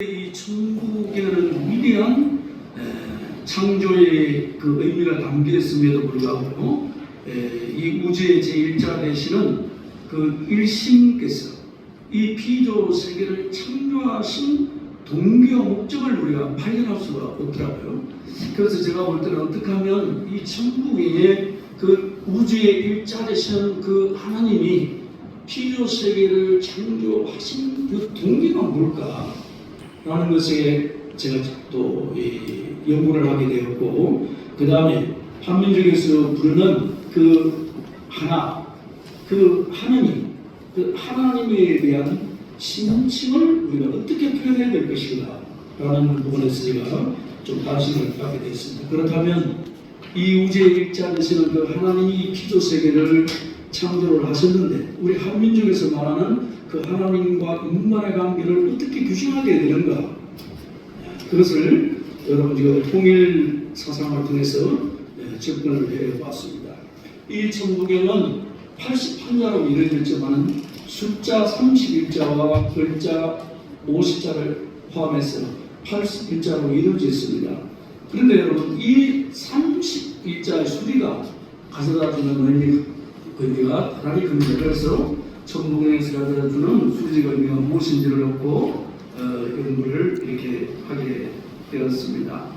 이 천국에는 위대한 창조의 그 의미가 담겨 있음에도 불구하고 이 우주의 제1자 되시는 그 일신께서 이 피조 세계를 창조하신 동기와 목적을 우리가 발견할 수가 없더라고요. 그래서 제가 볼 때는 어떻게 하면 이 천국의 그 우주의 일자 되시는 그 하나님이 피조 세계를 창조하신 그 동기가 뭘까? 라는 것에 제가 또 연구를 하게 되었고, 그 다음에 한민족에서 부르는 그 하나, 그 하나님, 그 하나님에 대한 신칭을 우리가 어떻게 표현해야 될 것인가 라는 부분에서 제가 좀 관심을 갖게 되었습니다. 그렇다면 이 우주의 일자 되시는 그 하나님이 피조 세계를 창조를 하셨는데, 우리 한민족에서 말하는 그 하나님과 인간의 관계를 어떻게 규정하게 되는가, 그것을 여러분 지금 통일 사상을 통해서 접근을 해봤습니다. 이 천부경은 81자로 이루어졌지만 숫자 31자와 글자 50자를 포함해서 81자로 이루어져 있습니다. 그런데 여러분, 이 31자의 수리가 가져다주는 의미가 다르게 큽니다. 그래서 천부경에서 가져다주는 수리적 의미가 무엇인지를 놓고 연구를 이렇게 하게 되었습니다.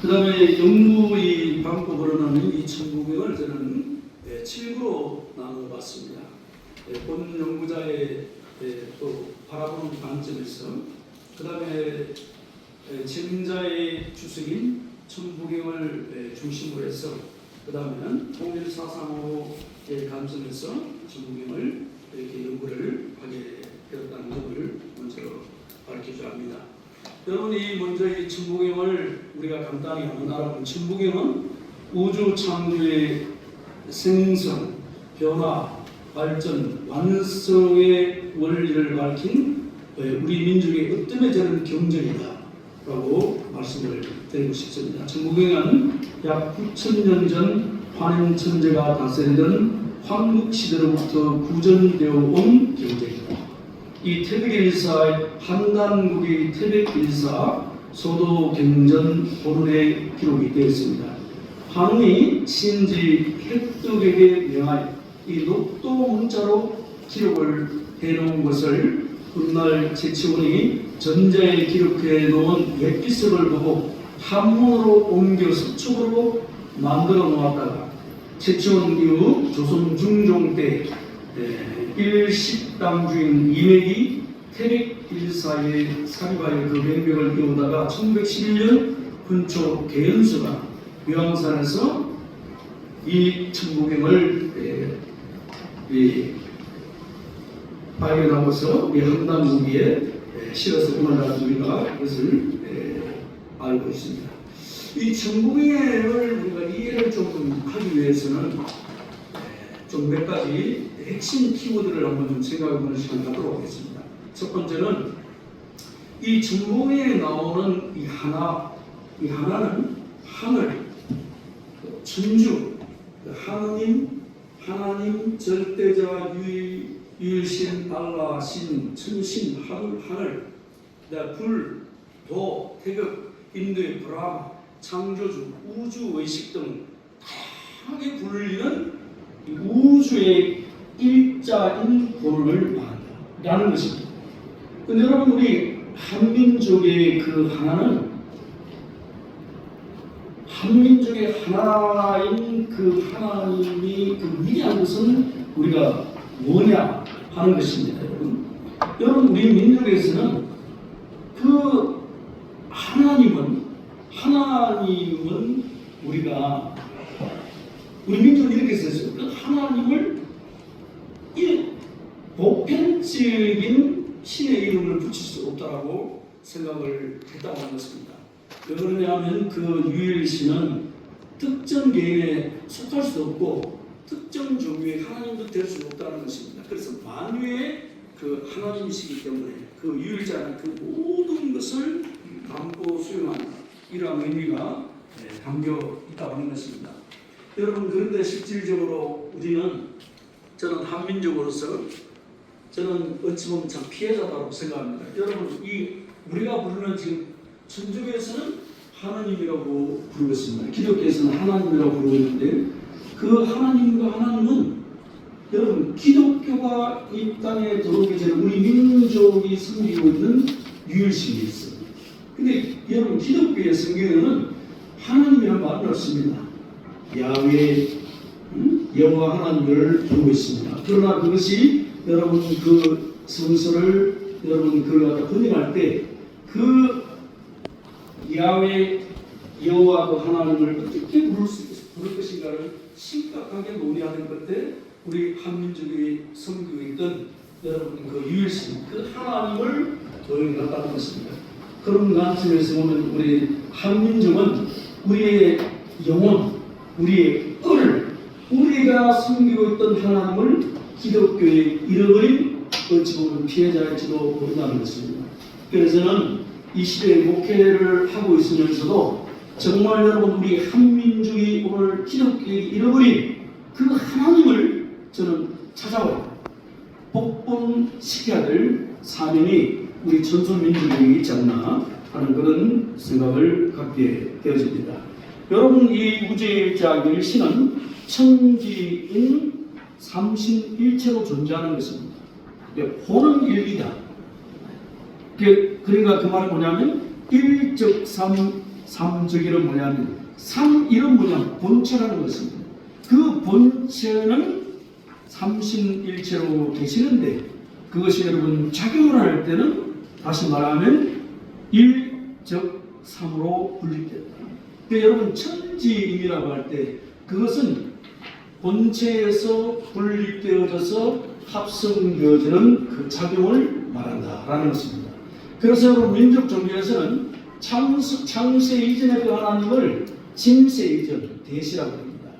그 다음에 연구의 방법으로는 이 천부경을 저는 7구로 나눠봤습니다. 본 연구자의 또 바라보는 관점에서, 그 다음에 진자의 주석인 천부경을 중심으로 해서, 그 다음에는 통일사상호의 관점에서 천부경을 이렇게 연구를 하게 되었다는 점을 먼저 밝히자 합니다. 여러분이 먼저 이 천부경을 우리가 간단히 한번 알아보면, 천부경은 우주 창조의 생성, 변화, 발전, 완성의 원리를 밝힌 우리 민족의 으뜸해지는 경전이다 라고 말씀을 드리고 싶습니다. 천부경은 약 9,000년 전 환인천재가 다스리던 황국시대로부터 구전되어 온 경전이다. 이 태백일사의 한단국의 태백일사 소도경전 보론에 기록이 되어 있습니다. 한웅이 신지 획득에게 명하여 이 녹도 문자로 기록을 해놓은 것을 훗날 제치원이 전자에 기록해 놓은 획기석을 보고 한문으로 옮겨 서촉으로 만들어 놓았다가 제치원 이후 조선 중종 때 일식당주인 이맥이 태백일사의 사리바의 그 명명을 이루다가 1911년 근초 개연수가 유황산에서 이 천부경을 발견하고서 이 한단무기에 실어서 오늘날 우리가 이것을 알고 있습니다. 이 천부경을 우리가 이해를 좀 하기 위해서는 좀 몇 가지 핵심 키워드를 한번 좀 생각해보는 시간 갖도록 하겠습니다. 첫 번째는 이 천부경에 나오는 이 하나는 하늘, 천주, 하나님, 절대자, 유일신, 알라, 신, 천신, 하늘, 불, 도, 태극, 인도의 브라마, 창조주, 우주, 의식 등 다양하게 불리는 우주의 일자인 본을 말한다라는 것입니다. 근데 여러분, 우리 한민족의 그 하나는, 한민족의 하나인 그 하나님이 그 위대한 것은 우리가 뭐냐 하는 것입니다. 여러분, 우리 민족에서는 그 하나님은 우리가, 우리 민족은 이렇게 썼어요. 그 하나님을 보편적인 신의 이름을 붙일 수 없다라고 생각을 했다고 하는 것입니다. 왜 그러냐면 그 유일신은 특정 개인에 속할 수 없고 특정 종류의 하나님도 될 수 없다는 것입니다. 그래서 만유의 그 하나님이시기 때문에 그 유일자는 그 모든 것을 담고 수용하는 이러한 의미가 담겨 있다고 하는 것입니다. 여러분, 그런데 실질적으로 저는 한민족으로서 저는 어찌 보면 참 피해자다고 생각합니다. 여러분, 우리가 부르는 지금 천주교에서는 하나님이라고 부르고 있습니다. 기독교에서는 하나님이라고 부르고 있는데, 그 하나님과 하나님은 여러분, 기독교가 이 땅에 들어오기 전에 우리 민족이 섬기고 있는 유일신이 있어요. 근데 여러분, 기독교의 성경에는 하나님이라는 말은 없습니다. 야훼, 여호와 하나님을 부르고 있습니다. 그러나 그것이 여러분 그 성서를 여러분 그 번역할 때 그 야훼 여호와 그 하나님을 어떻게 부를 것인가를 심각하게 논의하는 것때 우리 한민족이 섬기고 있던 여러분 그 유일신 그 하나님을 도용했다는 것입니다. 그런 관점에서 보면 우리 한민족은 우리의 영혼, 우리의 을, 우리가 섬기고 있던 하나님을 기독교에 잃어버린 어찌 보면 피해자일지도 모른다는 것입니다. 그래서 저는 이 시대에 목회를 하고 있으면서도 정말 여러분 우리 한민족이 오늘 기독교에 잃어버린 그 하나님을 저는 찾아와요. 복본시켜야 될 사명이 우리 전소민족에게 있지 않나 하는 그런 생각을 갖게 되어집니다. 여러분, 이 우주의 일자 일신은 천지인 삼신일체로 존재하는 것입니다. 혼은 일이다. 그러니까 그 말은 뭐냐면 일적 삼적이란 뭐냐면 삼일은 뭐냐면 본체라는 것입니다. 그 본체는 삼신일체로 계시는데 그것이 여러분 작용을 할 때는 다시 말하면 일적 삼으로 분립된다. 그러니까 여러분 천지인이라고 할 때 그것은 본체에서 분립되어져서 합성되어지는 그 작용을 말한다라는 것입니다. 그래서 여러분 민족 종교에서는 창세 이전의 그 하나님을 짐세 이전 대시라고 합니다.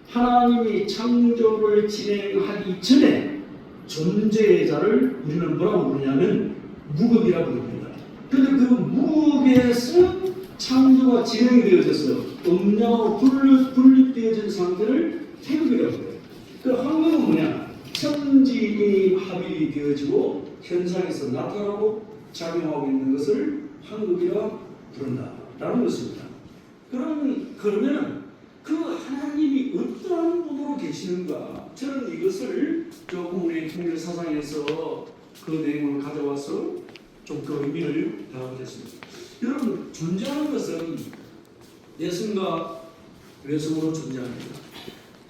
하나님이 창조를 진행하기 전에 존재의 자를 우리는 뭐라고 부르냐면 무극이라고 부릅니다. 그런데 그 무극에서 창조가 진행이 되어져서 음양으로 분립되어진 상태를 태극이라고 해요. 그 황금은 뭐냐? 천지인이 합이 되어지고 현상에서 나타나고 작용하고 있는 것을 황금이라 부른다라는 것입니다. 그러면은 그 하나님이 어떠한 분으로 계시는가? 저는 이것을 조금 우리 통일 사상에서 그 내용을 가져와서 좀 그 의미를 다하겠습니다. 여러분, 존재하는 것은 내성과 외성으로 존재합니다.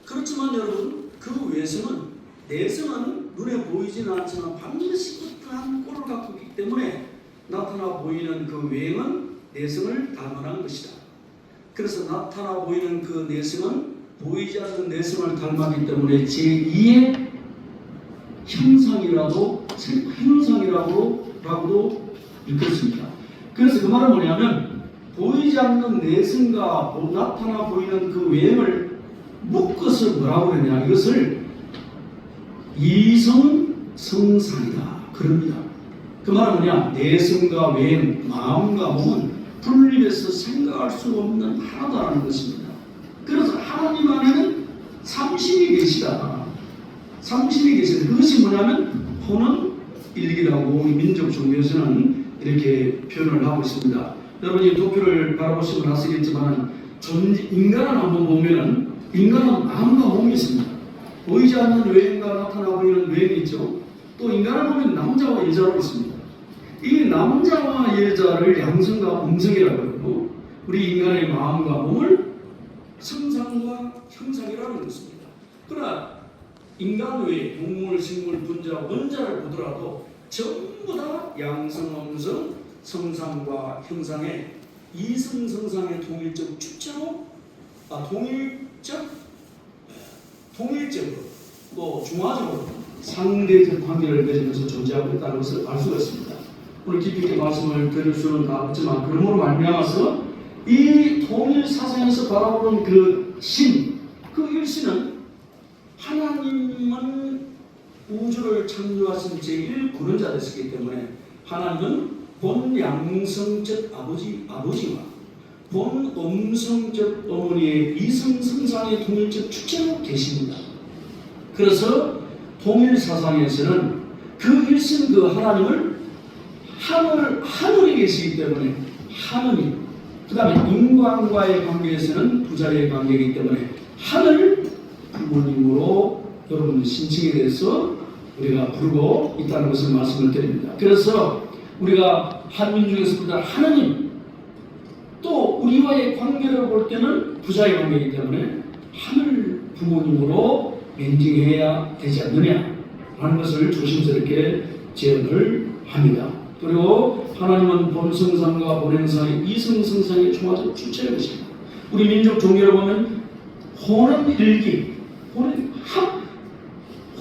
그렇지만 여러분, 그 외성은 내성은 눈에 보이지는 않지만 반드시 어떠한 꼴을 갖고 있기 때문에 나타나 보이는 그 외형은 내성을 닮아난 것이다. 그래서 나타나 보이는 그 내성은 보이지 않는 내성을 닮았기 때문에 제2의 형상이라고도 일컫습니다. 그래서 그 말은 뭐냐면 보이지 않는 내성과 나타나 보이는 그 외형을 묶어서 뭐라고 하냐, 이것을 이성성상이다 그럽니다. 그 말은 뭐냐, 내성과 외형, 마음과 몸은 분립해서 생각할 수 없는 하나다라는 것입니다. 그래서 하나님 안에는 삼신이 계시다. 삼신이 계시다. 그것이 뭐냐면 혼은 일기라고 우리 민족 종교에서는 이렇게 표현을 하고 있습니다. 여러분이 도표를 바라보시면 아시겠지만 인간을 한번 보면은 인간은 마음과 몸이 있습니다. 보이지 않는 외형과 나타나 보이는 외형이 있죠. 또 인간을 보면 남자와 여자로 있습니다. 이 남자와 여자를 양성과 음성이라고 하고 우리 인간의 마음과 몸을 성상과 형상이라고 했습니다. 그러나 인간 외에 동물, 식물, 분자, 원자를 보더라도 전부 다 양성, 음성, 성상과 형상의 이성성상의 동일적 주체로 통일적으로 또 중화적으로 상대적 관계를 맺으면서 존재하고 있다는 것을 알 수가 있습니다. 오늘 깊이 있게 말씀을 드릴 수는 없지만 그러므로 말미암아서 이 통일 사상에서 바라보는 그 신, 그 일신은 하나님은 우주를 창조하신 제1구원자 되셨기 때문에 하나님은 본 양성적 아버지와 본 음성적 어머니의 이성성상의 통일적 주체로 계십니다. 그래서 통일 사상에서는 그 일신 그 하나님을 하늘에 계시기 때문에 하느님, 그 다음에 인간과의 관계에서는 부자의 관계이기 때문에 하늘 부모님으로 여러분 신칭에 대해서 우리가 부르고 있다는 것을 말씀을 드립니다. 그래서 우리가 한민족에서 보다 하느님, 또 우리와의 관계를 볼 때는 부자의 관계이기 때문에 하늘 부모님으로 멘징해야 되지 않느냐 하는 것을 조심스럽게 제언을 합니다. 그리고 하나님은 본성상과 본행상의 이성성상의 총화적 주체를 것입니다. 우리 민족 종교를 보면 혼음일기,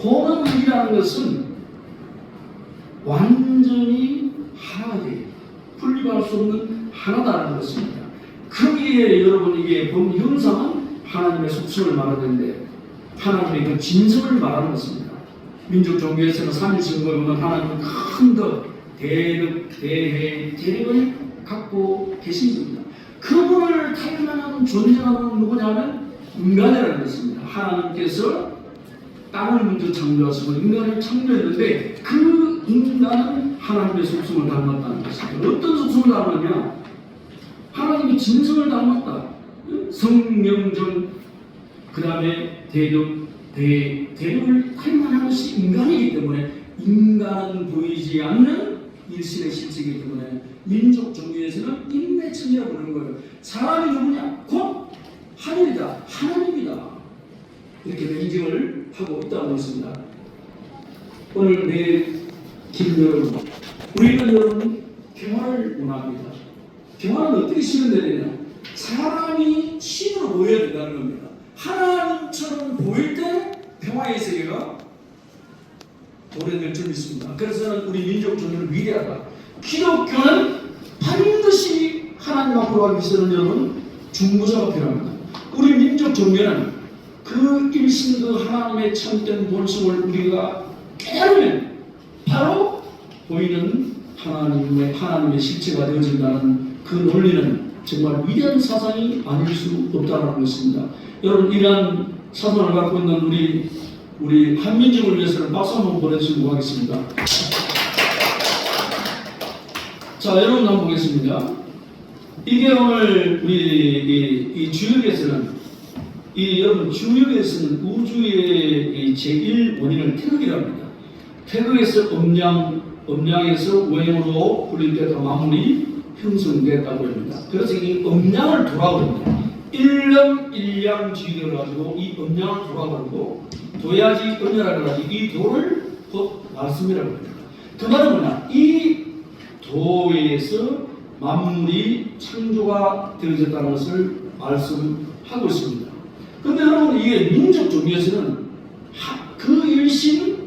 혼음일기라는 것은 완전히 하나가 돼요. 분리할 수 없는 하나다라는 것입니다. 거기에 여러분 이게 본 형상은 하나님의 속성을 말하는데 하나님의 그 진성을 말하는 것입니다. 민족 종교에서는 삼위성을 보면 하나님은 큰 것, 대đức, 대해, 대력을 갖고 계신 겁니다. 그분을 탈만한 존재는 누구냐면 인간이라는 것입니다. 하나님께서 땅을 먼저 창조하시고 인간을 창조했는데 그 인간은 하나님의 속성을 닮았다는 것입니다. 어떤 속성을 닮았냐? 하나님의 진성을 닮았다. 성령정, 그 다음에 대력을 닮아난 것이 인간이기 때문에 인간은 보이지 않는 일신의 실체이기 때문에 민족 종교에서는 인내천이라고 부르는 거예요. 사람이 누구냐? 곧 하늘이다, 하나님이다. 이렇게 인증을 하고 있다고 했습니다. 오늘 내 긴 여러분, 우리는 여러분 평화를 원합니다. 평화는 어떻게 실현되느냐? 사람이 신으로 보여야 된다는 겁니다. 하나님처럼 보일 때 평화의 세계가 도래될 줄 믿습니다. 그래서 저는 우리 민족 종교는 위대하다. 기독교는 반드시 하나님 앞으로 가기 위해서는 여러분 중보자가 필요합니다. 우리 민족 종교는 그 일신 그 하나님의 참된 본성을 우리가 깨달으면 바로 보이는 하나님의 실체가 되어진다는 그 논리는 정말 위대한 사상이 아닐 수 없다는 것입니다. 여러분 이러한 사상을 갖고 있는 우리 한민족을 위해서는 박수 한번 보내주시고 하겠습니다. 자, 여러분 한번 보겠습니다. 이게 오늘 우리 이 주역에서는 여러분 주역에서는 우주의 제1원인을 태극이라고 합니다. 태극에서 음양에서 오행으로 불릴 때가 마무리 형성됐다고 합니다. 그래서 이 음양을 돌아버립니다. 일름 일양지를 가지고 이 음양을 돌아버리고 도야지 은혜라고 하지 이 도를 말씀이라고 합니다. 그 말은 뭐냐? 이 도에서 만물이 창조가 되어졌다는 것을 말씀하고 있습니다. 그런데 여러분 이게 민족 종교에서는 그 일신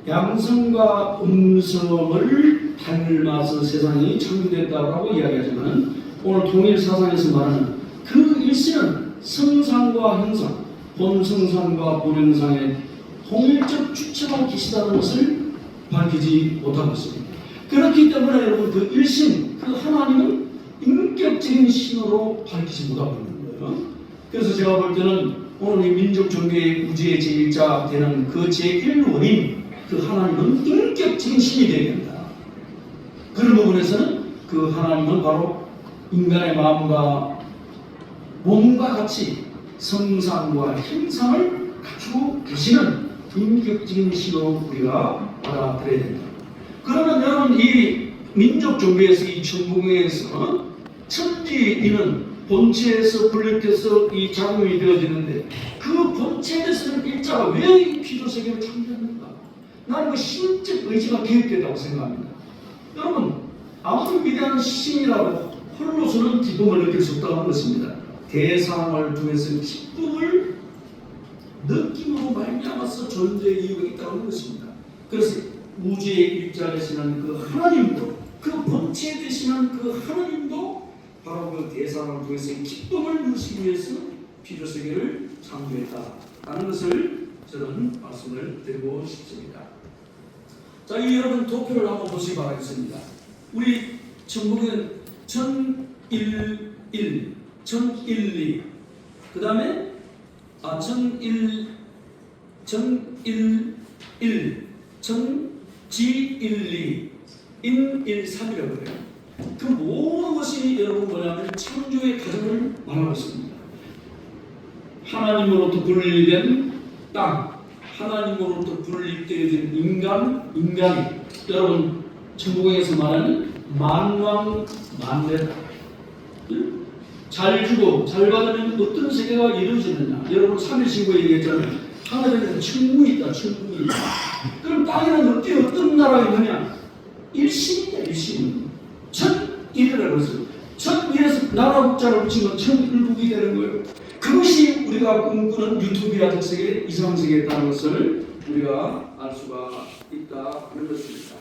양성과 음성을 닮아서 세상이 창조됐다고 이야기하지만 오늘 통일 사상에서 말하는 그 일신은 성상과 형상, 본성상과 본형상의 통일적 주체가 계시다는 것을 밝히지 못하고 있습니다. 그렇기 때문에 여러분 그 일신, 그 하나님은 인격적인 신으로 밝히지 못하고 있는 거예요. 그래서 제가 볼 때는 오늘 이 민족 종교의 우주의 제1자 되는 그 제1원인 그 하나님은 인격적인 신이 되어야 된다. 그런 부분에서는 그 하나님은 바로 인간의 마음과 몸과 같이 성상과 형상을 갖추고 계시는 인격적인 신으로 우리가 받아들여야 된다. 그러면 여러분 이 민족 종교에서 이 천궁에서 천지인은 본체에서 분립돼서 이 작용이 되어지는데 그 본체에 대해서는 일자가 왜 이 피조세계를 창조했는가? 나는 그 신적 의지가 개입되었다고 생각합니다. 여러분 아무리 위대한 신이라도 홀로서는 기쁨을 느낄 수 없다고 하는 것입니다. 대상을 통해서 기쁨을 느낌으로 말미암아서 존재의 이유가 있다고 하는 것입니다. 그래서 우주의 일자 되시는 그 하나님도 그 본체 되시는 그 하나님도 바로 그 대상을 통해서 기쁨을 누리기 위해서 피조세계를 창조했다라는 것을 저는 말씀을 드리고 싶습니다. 자, 이 여러분 도표를 한번 보시기 바라겠습니다. 우리 천국은 1011, 1012, 그 다음에 1011, 1011, G12, 인13이라고 그래요. 그 모든 것이 여러분 뭐냐면 창조의 과정을 말하고 있습니다. 하나님으로부터 분리된 땅, 하나님으로부터 분리되어진 인간이 여러분 천국에서 말하는 만왕만대다. 잘 주고 잘 받으면 어떤 세계가 이루어지느냐. 여러분 3.1신고에 얘기했잖아요. 하늘에는 천국이 있다. 천국이 있다. 그럼 땅에는 어떤 나라가 있느냐. 일신이다. 일신. 천일이라고 했어요. 천일에서 나라 국자를 붙이면 천일국이 되는 거예요. 그것이 우리가 꿈꾸는 유토피아적 세계, 이상세계에 있다는 것을 우리가 알 수가 있다 하는 것입니다.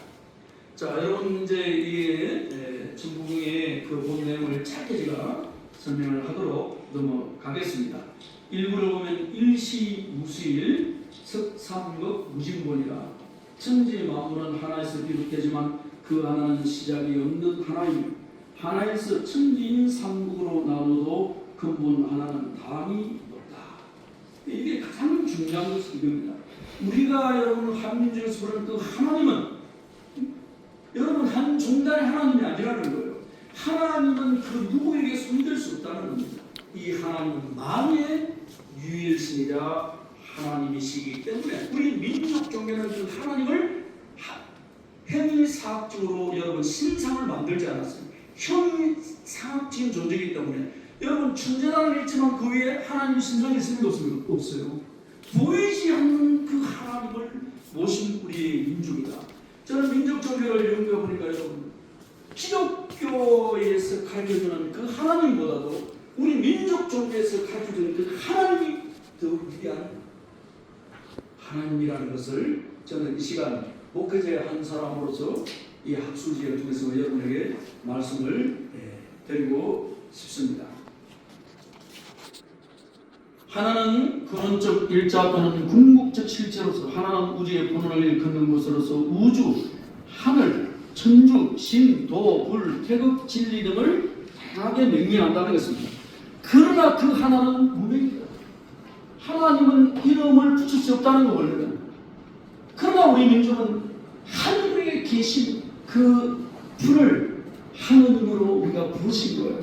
자, 여러분 이제 이게 천국의 그 본 내용을 짧게 제가 설명을 하도록 넘어가겠습니다. 일부를 보면 일시무수일 석삼극 무진본이라 천지 만물은 하나에서 비롯되지만 그 하나는 시작이 없는 하나이며 하나에서 천지인 삼국으로 나눠도 근본 하나는 다음이 없다. 이게 가장 중요한 것이 이겁니다. 우리가 여러분 한민족에서 부르는 그 하나님은 여러분 한 종단의 하나님이 아니라는 거예요. 하나님은 그 누구에게 손댈 수 없다는 겁니다. 이 하나님은 만유의 유일신이자 하나님이시기 때문에 우리 민족 종교는 그 하나님을 행위사학적으로 여러분 신상을 만들지 않았어요. 형이사학적인 존재이기 때문에 여러분 천재단은 있지만 그 위에 하나님의 신상이 있습니까? 없어요. 보이지 않는 그 하나님을 모신 우리의 민족이다. 저는 민족 종교를 연구해보니까 여러분 기독교에서 가르쳐주는 그 하나님보다도 우리 민족 종교에서 가르쳐주는 그 하나님이 더 위대한 하나님이라는 것을 저는 이 시간 목회자의 한 사람으로서 이 학술지를 통해서 여러분에게 말씀을 드리고 싶습니다. 하나는 근원적 일자 또는 궁극적 실체로서, 하나는 우주의 본원을 걷는 것으로서 우주, 하늘, 천주, 신, 도, 불, 태극, 진리 등을 다양하게 명명한다는 것입니다. 그러나 그 하나는 무명이다. 하나님은 이름을 붙일 수 없다는 거 원래는. 그러나 우리 민족은 하늘에 계신 그 불을 하느님으로 우리가 부르신 거예요.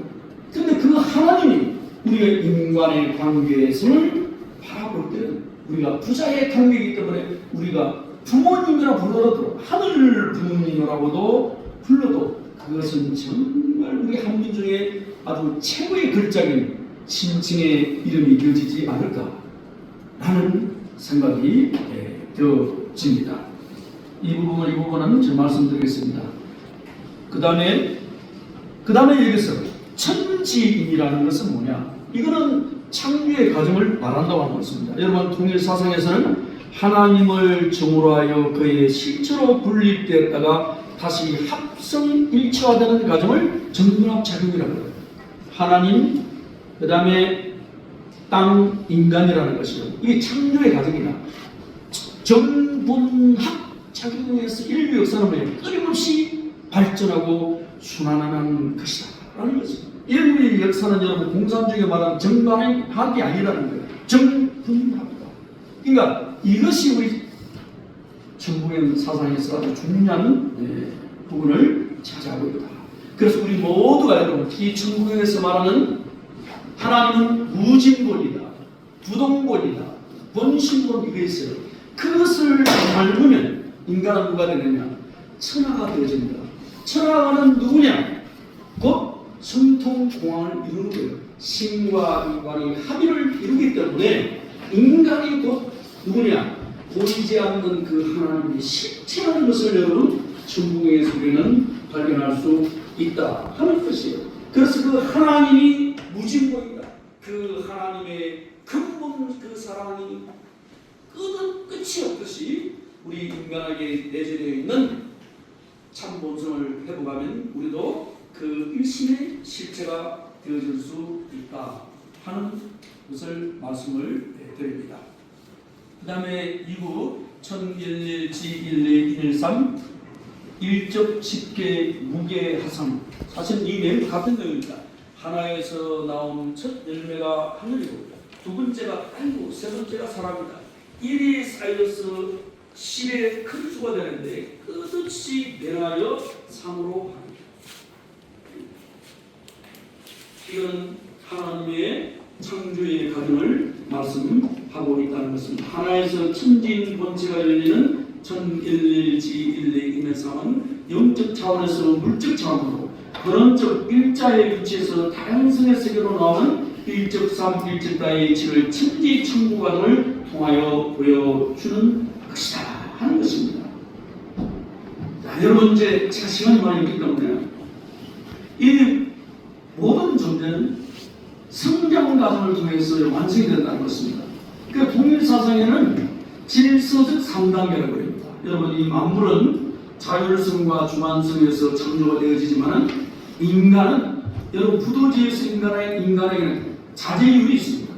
근데 그 하나님이 우리가 인간의 관계성을 바라볼 때는 우리가 부자의 관계이기 때문에 우리가 부모님이라 불러도 하늘 부모님이라고도 불러도 그것은 정말 우리 한민족의 아주 최고의 글자인 신칭의 이름이 되어지지 않을까라는 생각이 되어집니다. 이 부분은 제가 말씀드리겠습니다. 그 다음에 여기서 천지인이라는 것은 뭐냐? 이거는 창조의 과정을 말한다고 하는 것입니다. 여러분 통일사상에서는 하나님을 정으로 하여 그의 실체로 분립되었다가 다시 합성 일체화되는 과정을 정분합작용이라고 해요. 하나님, 그 다음에 땅, 인간이라는 것이죠. 이게 창조의 과정이다. 정분합작용에서 인류 역사는 끊임없이 발전하고 순환하는 것이다 라는 것입니다. 인류의 역사는 여러분 공산주의가 말하는 정반합이 아니라는 거예요. 정분합이다. 그러니까 이것이 우리 천국의 사상에서 아주 중요한 부분을 차지하고 있다. 그래서 우리 모두가 여러분 이 천국에서 말하는 하나님은 무진본이다, 부동본이다, 본신본 이게 있어요. 그것을 닮으면 인간은 누가 되느냐? 천하가 되어진다. 천하는 누구냐? 곧 성통공학을 이루는 거예요. 신과 인간이 합의를 이루기 때문에 인간이 곧 누구냐? 보이지 않는 그 하나님의 실체라는 것을 여러분 천국에서 우리는 발견할 수 있다 하는 것이에요. 그래서 그 하나님이 무진본이다. 그 하나님의 근본 그 사랑이 끝이 없듯이 우리 인간에게 내재되어 있는 참 본성을 회복하면 우리도 그 일신의 실체가 되어질 수 있다 하는 것을 말씀을 드립니다. 그 다음에 2부 1011G1213 일적 집계 무게하상, 사실 이 내용 같은 내용입니다. 하나에서 나온 첫 열매가 하늘이고 두 번째가 땅이고 세 번째가 사람이다. 일이 쌓여서 10의 큰 수가 되는데 끝없이 내려가여 3으로 합니다. 이건 하나님의 창조의 과정을 말씀하고 있다는 것입니다. 하나에서 천진 본체가 열리는 천일일지일내임의상은 영적 차원에서 물적 차원으로 근원적 일자의 위치에서 다양성의 세계로 나오는 일적 삶, 일적 다의 이치를 천지 천부 과정을 통하여 보여주는 것이다 하는 것입니다. 자, 여러분 이제 제가 시간이 많이 없기 때문에 이 모든 존재는 성장 과정을 통해서 완성이 된다는 것입니다. 그러니까 통일사상에는 질서적 3단계라고 합니다. 여러분 이 만물은 자율성과 주관성에서 창조가 되어지지만 인간은 여러분 부도지에서 인간에게는 자제율이 있습니다.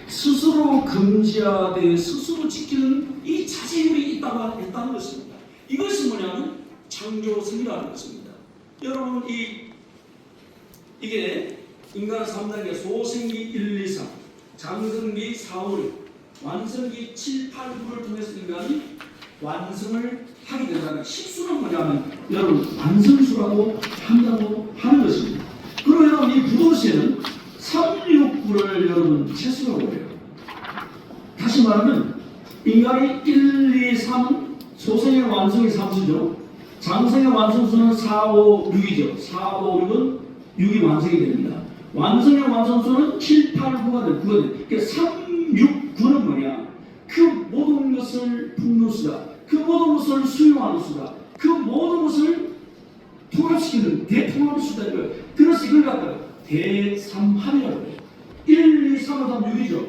스스로 금지하되 스스로 지키는 이 자제율이 있다는 것입니다. 이것이 뭐냐면 창조성이라는 것입니다. 여러분 이게 인간의 3단계 소생기 1, 2, 3, 장성기 4, 5, 6, 완성기 7, 8, 9를 통해서 인간이 완성을 하게 된다는 실수는 뭐냐면 여러분 완성수라고 한다고 하는 것입니다. 그리고 여러분 이 부도시에는 3, 6, 9를 여러분 채수라고 해요. 다시 말하면 인간이 1, 2, 3 소생의 완성이 3수죠. 장성의 완성수는 4, 5, 6이죠. 4, 5, 6은 6이 완성이 됩니다. 완성의 완성수는 7, 8, 9가 돼요. 그러니까 3, 6, 9는 뭐냐? 그 모든 것을 품는 수다. 그 모든 것을 수용하는 수다. 그 모든 것을 통합시키는 대통합의 수다. 그래서 이걸 갖다가 대삼합이라고 해요. 1, 2, 3을 하면 6이죠.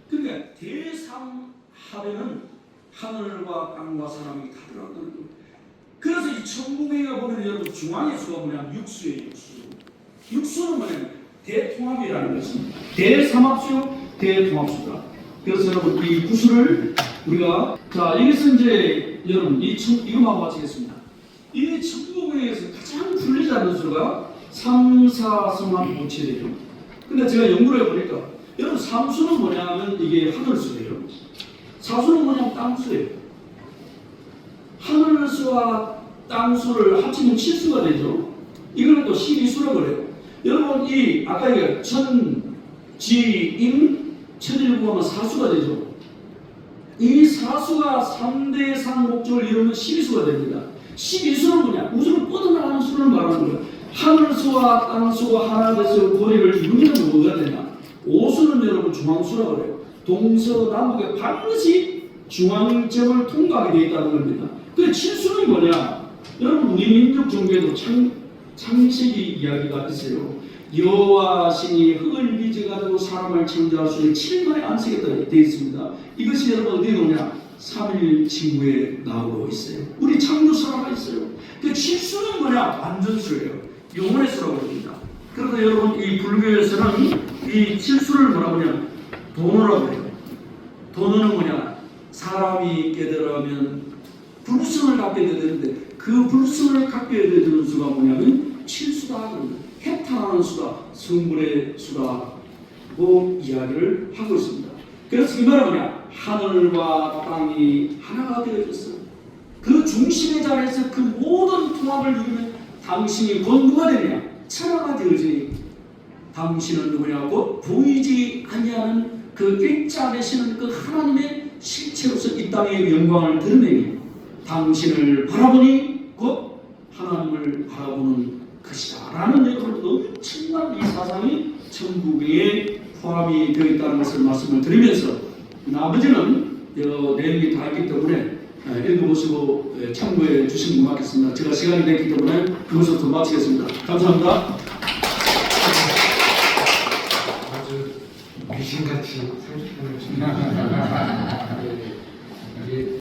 그러니까 대삼합에는 하늘과 땅과 사람이 다 들어가는 거예요. 그래서 이 천국에가 보면 여러분 중앙의 수가 뭐냐면 육수예요. 육수는 뭐냐면 대통합이라는 것입니다. 대삼합수요, 대통합수다. 그래서 여러분 이 구수를 우리가 자 여기서 이제 여러분 이거만 마치겠습니다. 이 천국에서 가장 풀리지 않는 수가 3, 4, 성합 5, 7이에요. 근데 제가 연구를 해보니까 여러분 3수는 뭐냐면 이게 하늘수예요. 4수는 뭐냐면 땅수예요. 하늘수와 땅수를 합치면 7수가 되죠. 이걸 또 12수라고 그래요. 여러분 이 아까 이게 천, 지, 임, 천일구하면 4수가 되죠. 이 4수가 3대 상목적을 이루면 12수가 됩니다. 12수는 뭐냐? 우주를 뻗어나가는 수를 말하는 거예요. 하늘수와 땅수가 하나 돼서 고리를 이루면 뭐가 되냐? 5수는 여러분 중앙수라고 그래요. 동서남북에 반드시 중앙점을 통과하게 되어 있다는 겁니다. 그 7수는 뭐냐? 여러분 우리 민족 종교에도 창세기 이야기가 있어요. 여호와 신이 흙을 빚어가지고 사람을 창조할 수 있는 7번의 안식에 되어 있습니다. 이것이 여러분 어디에 나오냐? 3일 징후에 나오고 있어요. 우리 창조사가 있어요. 그 7수는 뭐냐? 완전수예요. 영혼의 수라고 합니다. 그런데 여러분 이 불교에서는 이 7수를 뭐라고 하냐? 도노라고 해요. 도노는 뭐냐? 사람이 깨달으면 불성을 갖게 되는데 그 불성을 갖게 되는 수가 뭐냐면 7수다. 해탈하는 수다, 성불의 수다고 이야기를 하고 있습니다. 그래서 이 말은 뭐냐? 하늘과 땅이 하나가 되어졌어요. 그 중심의 자리에서 그 모든 통합을 이루면 당신이 곧 누가 되느냐? 천하가 되어지니 당신은 누구냐고 보이지 아니하는 그 일자 되시는 그 하나님의 실체로서 이 땅의 영광을 드러내니 당신을 바라보니 곧 하나님을 바라보는 것이다 라는 여러분 엄청난 이 사상이 천국에 포함이 되어 있다는 것을 말씀을 드리면서 나머지는 내용이 다 있기 때문에 읽어보시고 참고해 주시면 고맙겠습니다. 제가 시간이 됐기 때문에 그것부터 마치겠습니다. 감사합니다. 아주 귀신같이 30분을